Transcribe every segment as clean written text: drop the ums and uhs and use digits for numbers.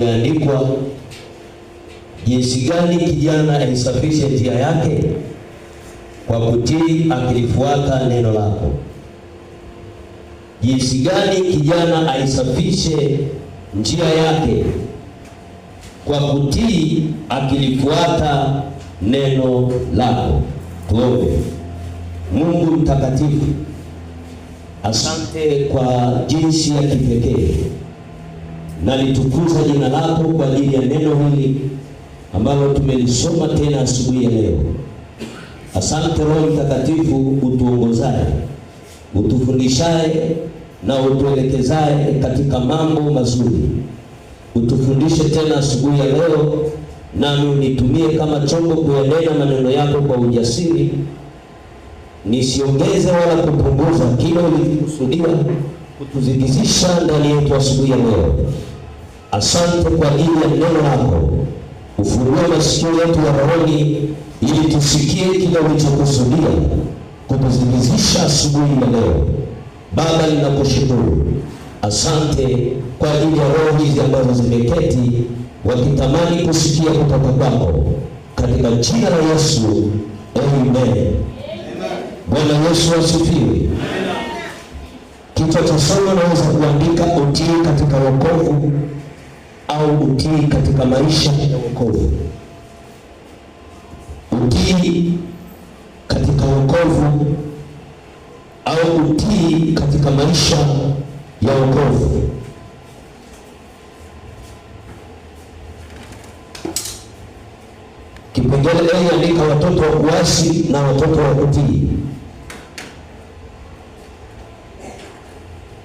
Imeandikwa, jinsi gani kijana aisafishe njia yake? Kwa kutii akilifuata neno lako. Jinsi gani kijana aisafishe njia yake? Kwa kutii akilifuata neno lako. Tuombe. Mungu mtakatifu, asante kwa jinsi ya kipekee, nalitukuza jina lako kwa ajili ya neno hili ambalo tumelisoma tena asubuhi ya leo. Asante Roho Mtakatifu, utuongozaye, utufundishaye na utuelekezaye katika mambo mazuri. Utufundishe tena asubuhi ya leo, nami unitumie kama chombo kuyanena maneno yako kwa ujasiri, nisiongeze wala kupunguza kile ulikusudia kutuzidisha ndani yetu asubuhi ya leo. Asante kwa ajili ya neno lako. Ufungue masikio yetu ya rohoni ili tusikie kile ulichokusudia kutuzidisha asubuhi ya leo. Baba, ninakushukuru. Asante kwa ajili ya roho hizi ambazo zimeketi wakitamani kusikia kutoka kwako, katika jina la Yesu, amen. Bwana Yesu asifiwe. Kichwa cha somo naweza kuandika utii katika wokovu au utii katika maisha ya wokovu. Utii katika wokovu au utii katika maisha ya wokovu. Kipengele A, andika watoto wa kuasi na watoto wa kutii.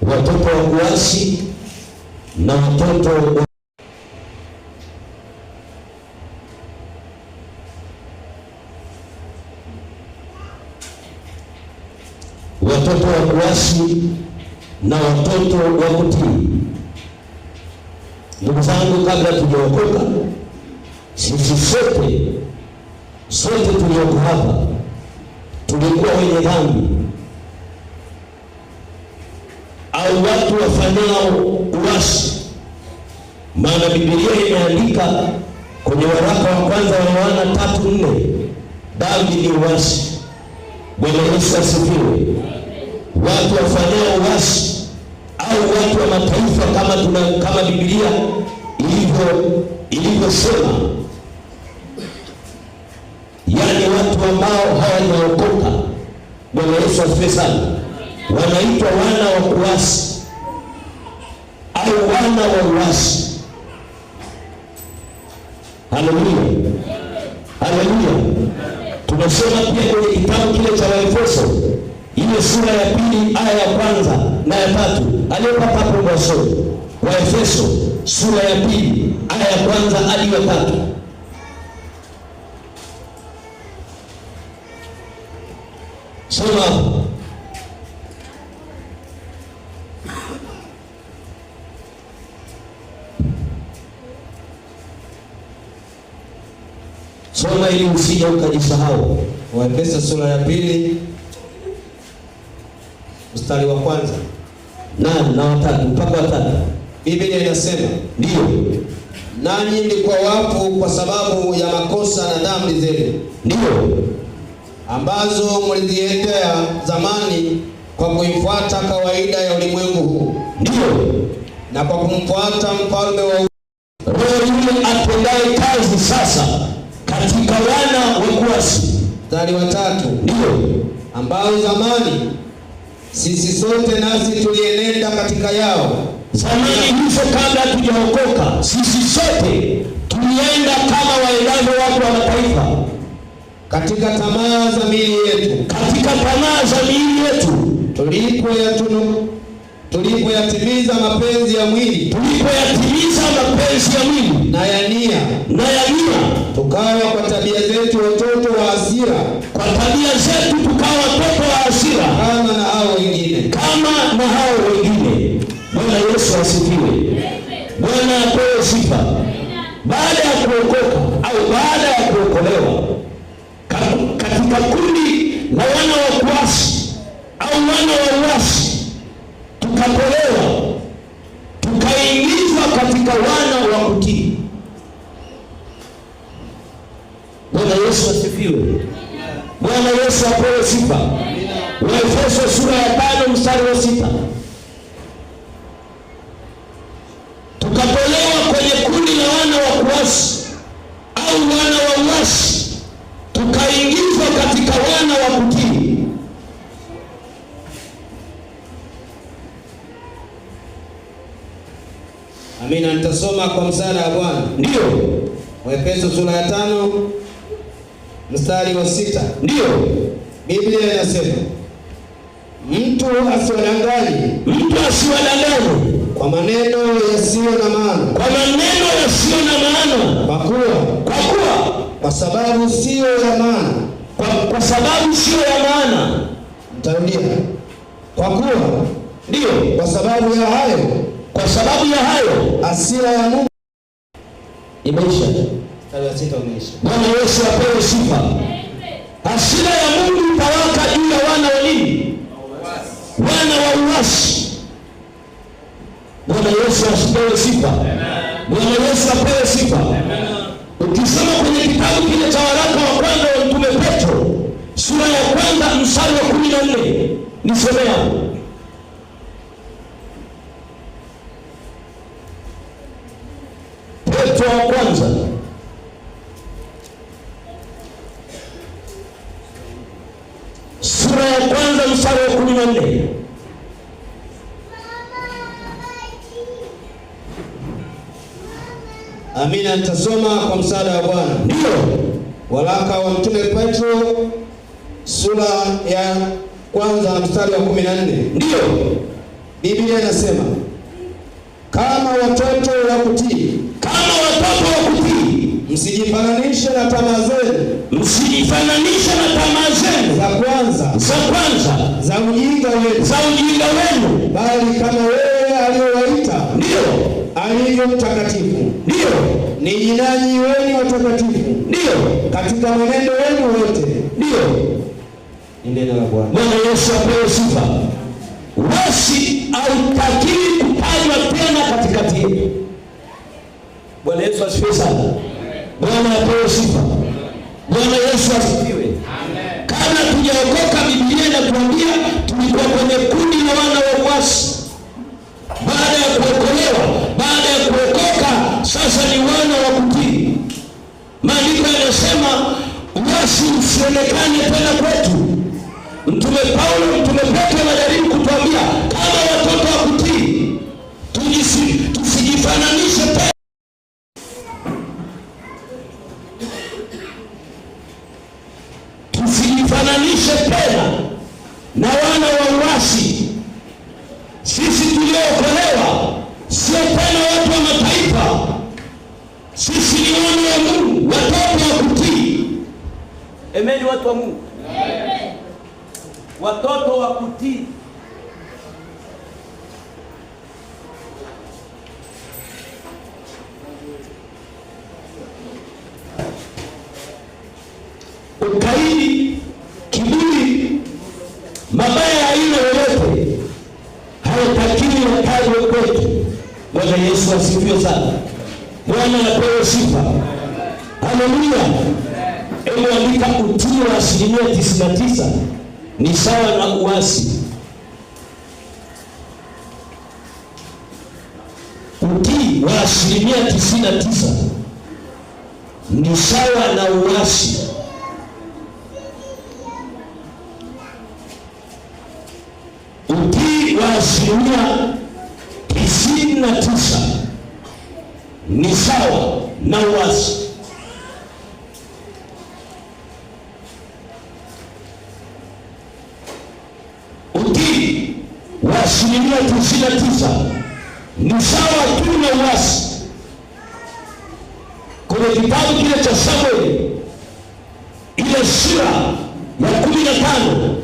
Watoto wa kuasi na watoto wa kuasi na watoto wa kutii. Ndugu zangu, kabla tujaokoka, sisi sote tulioko hapa tulikuwa wenye dhambi au watu wafanyao uasi. Maana Biblia imeandika kwenye waraka wa kwanza wa Yohana 3:4, dhambi ni uasi. Bwana Yesu asifiwe. Watu wafanyao uasi au watu wa mataifa kama Biblia ilivyosema, yaani watu ambao hawajaokoka. Bwana Yesu asifiwe sana. Wanaitwa wana wa kuasi au wana wa uasi. Haleluya, haleluya. Tunasoma pia kwenye kitabu kile cha Waefeso, ile sura ya 2 aya ya 1 na ya 3. Aliyepata hapo mwasoni, Waefeso sura ya 2 aya ya 1 hadi ya 3. Soma. Soma ili usije ukajisahau. Waefeso sura ya 2 mstari wa 1 na wa 3 mpaka wa 3. Biblia inasema, ndio, nanyi mlikuwa wafu kwa sababu ya makosa na dhambi zenu, ndio, ambazo mliziendea zamani kwa kuifuata kawaida ya ulimwengu huu, ndio, na kwa kumfuata mfalme wa roho yule atendaye kazi sasa katika wana wa kuasi. Mstari wa 3, ndio, ambao zamani sisi sote nasi tulienenda katika yao. Zamani hizo kabla tujaokoka, sisi sote tulienda kama waendavyo watu wa mataifa, katika tamaa za miili yetu, katika tamaa za miili yetu, tulipoyatimiza mapenzi ya mwili, na ya nia, tukawa kwa tabia zetu watoto wa hasira, kama na hao wengine. Bwana Yesu asifiwe. Bwana apewe sifa. Baada ya kuokoka au baada ya kuokolewa, katika kundi la wana wa kuasi au wana wa uasi, tukatolewa tukaingizwa katika wana wa kutii. Yesu asifiwe. Bwana Yesu apewe sifa. Waefeso sura ya 5 mstari wa 6. Tukatolewa kwenye kundi la wana wa kuasi au wana wa uasi, tukaingizwa katika wana wa kutii. Amina. Nitasoma kwa msaada wa Bwana. Ndio. Waefeso sura ya 5 mstari wa 6. Ndio. Biblia inasema, mtu asiwadanganye kwa maneno yasiyo na maana. Kwa sababu sio ya maana. Mtarudia. Ndio. Kwa sababu ya hayo hasira ya Mungu imeisha. Mstari wa 6 umeisha. Bwana Yesu apewe sifa. Hasira ya Mungu itawaka juu ya wana wa nini? Wana wa uasi. Bwana Yesu apewe sifa. Bwana Yesu apewe sifa. Ukisoma kwenye kitabu kile cha waraka wa kwanza wa Mtume Petro sura ya 1 mstari wa 14, nisomea. Petro wa kwanza sura ya 1 mstari wa 14. Amina. Nitasoma kwa msaada wa Bwana. Ndio. Waraka wa Mtume Petro sura ya 1 mstari wa 14. Ndio. Biblia inasema, kama watoto wa kutii, msijifananishe na tamaa zenu, za kwanza za ujinga wenu, bali kama wewe aliyowaita alivyo mtakatifu, ninyi nanyi weni watakatifu katika mwenendo wenu wote. Ni neno la Bwana. Bwana Yesu apewe sifa. Uasi hautakiwi kutajwa tena katikati yetu. Bwana Yesu asifiwe sana. Bwana apewe sifa. Bwana Yesu asifiwe. Amen. Kabla tujaokoka, Biblia inatuambia tulikuwa kwenye kundi la wana wa uasi. Baada ya kuokolewa, baada ya kuokoka, sasa ni wana wa kutii. Maandiko yanasema uasi usionekane tena kwetu. Mtume Paulo, Mtume Petro anajaribu kutuambia kama watoto wa kutii, tusijifananishe tena. Tusijifananishe tena na wana wa uasi. Sisi tuliookolewa sio tena watu wa mataifa. Sisi ni wana wa Mungu, watoto wa kutii. Amen, watu wa Mungu. Amen. Watoto wa kutii. Ukaidi, kiburi, mabaya ya aina yoyote hayatakiwi yatajwe kwetu. Bwana Yesu asifiwe sana. Bwana apewe sifa. Haleluya. Hebu andika, utii wa 99% ni sawa na uasi. Utii wa 99% ni sawa na uasi. Utii wa 99% ni sawa na uasi. Utii wa 99% ni sawa tu na uasi. Kwenye kitabu kile cha Samueli, ile sura ya 15,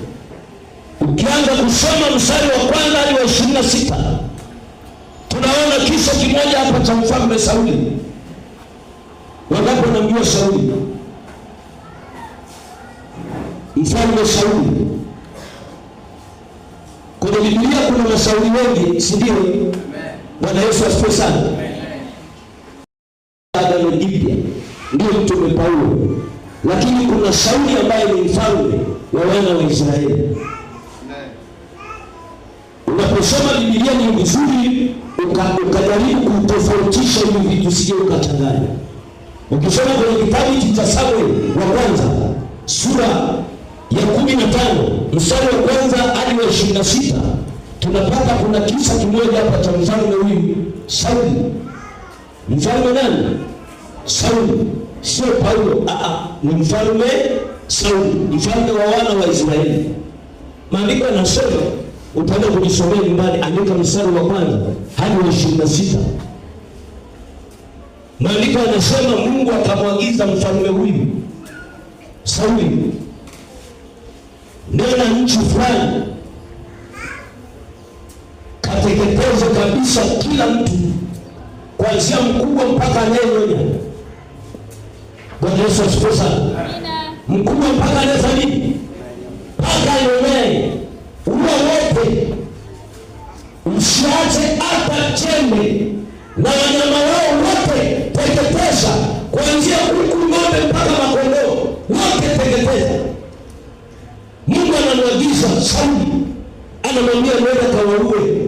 ukianza kusoma mstari wa 1 hadi wa 26, tunaona kisa kimoja hapa cha mfalme Sauli. Wangapi wanamjua Sauli? Mfalme Sauli. Kwenye Biblia kuna masauli wengi, si ndio? Bwana Yesu asifiwe sana. Agano Jipya ndio Mtume Paulo lakini kuna Sauli ambaye ni mfalme wa wana wa Israeli. Unaposoma Biblia ni vizuri ukajaribu kutofautisha hivi vitu, usije ukachanganya. Ukisoma kwenye kitabu cha Samueli wa kwanza sura ya 15 mstari wa kwanza hadi wa 26 tunapata kuna kisa kimoja hapa cha mfalme huyu Sauli. Mfalme nani? Sauli, sio Paulo. Ni mfalme Sauli, mfalme wa wana wa Israeli. Maandiko yanasema, utaenda kujisomea nyumbani, andika mstari wa kwanza hadi wa 26. Maandiko yanasema Mungu akamwagiza mfalme huyu Sauli, nenda nchi fulani, kateketeze kabisa kila mtu, kuanzia mkubwa mpaka anayenyonya. Bwana Yesu asifiwe sana. Mkubwa mpaka anayefanya nini? Mpaka anyonyaye. Uwe wote, usiache hata chembe, na wanyama wao wote teketeza, kuanzia kuku, ng'ombe mpaka makondoo, wote teketeza. Mungu anamwagiza Sauli, anamwambia nenda kawaue.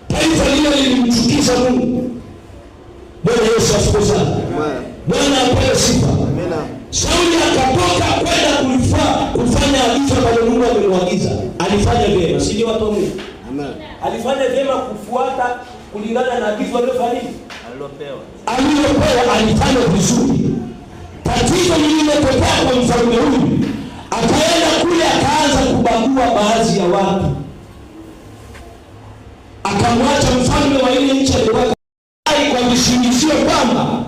Taifa lile lilimchukiza Mungu. Bwana Yesu asifiwe sana. Bwana apewe sifa. Sauli akatoka kwenda kufanya agizo ambalo Mungu amemwagiza. Alifanya vyema, si ndio watu wa Mungu? Amen. Alifanya vyema kufuata kulingana na agizo alilopewa. Alifanya vizuri. Tatizo lililotokea kwa mfalme huyu, akaenda kule akaanza kubagua baadhi ya watu. Akamwacha mfalme wa ile nchi aliyekuwa kwa visingizio kwamba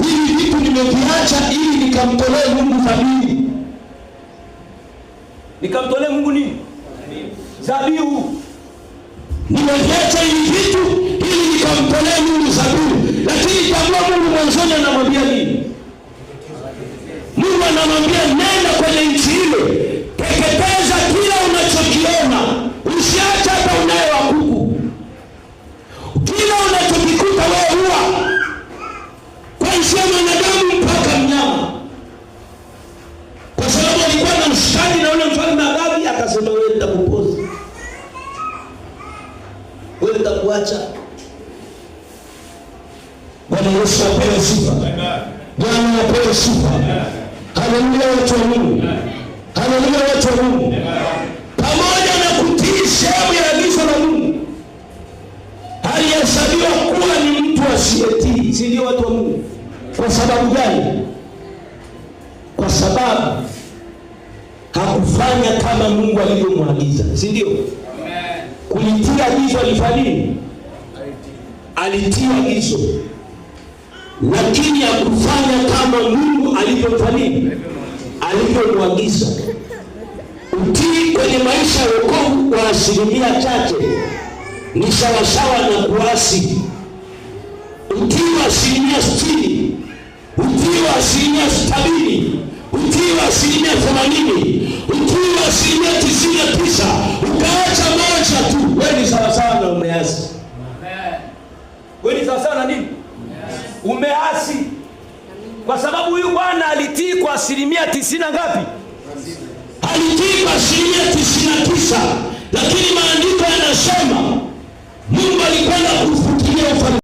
hivi vitu nimeviacha ili nikamtolee Mungu dhabihu. Nikamtolee Mungu nini? Dhabihu. Nimeviacha hivi vitu ili nikamtolee Mungu dhabihu. Lakini kabla Mungu mwanzoni anamwambia nini? Mungu anamwambia nenda kwenye nchi ile, teketeza kila unachokiona, usiache hata unaye wa kuku. Kila unachokikuta wewe huwa, kuanzia mwanadamu mpaka mnyama. Kwa sababu alikuwa na mshikaji na ule mfalme Agabi, akasema wewe nitakupoza, wewe nitakuacha. Bwana Yesu apewe sifa. Bwana apewe sifa. Haleluya watu wa Mungu. Haleluya watu wa Mungu. Pamoja na kutii sehemu ya agizo la Mungu, alihesabiwa kuwa ni mtu asiyetii. Si ndio watu wa Mungu? Kwa sababu gani? Kwa sababu hakufanya kama Mungu alivyomwagiza. Si ndio? Kulitii agizo alifanya nini? Alitii agizo, lakini hakufanya kama Mungu alivyofanya, alivyomwagiza. Utii kwenye maisha ya wokovu wa asilimia chache ni sawasawa na kuasi. Utii wa asilimia 60, utii wa asilimia 70, utii wa asilimia 80, utii wa asilimia 99, ukaacha moja tu, wewe ni sawasawa na umeasi. Wewe ni sawasawa na nini? Umeasi. Kwa sababu huyu bwana alitii kwa asilimia 90 ngapi? Alitii kwa asilimia 99, lakini maandiko yanasema Mungu alikwenda kufuatilia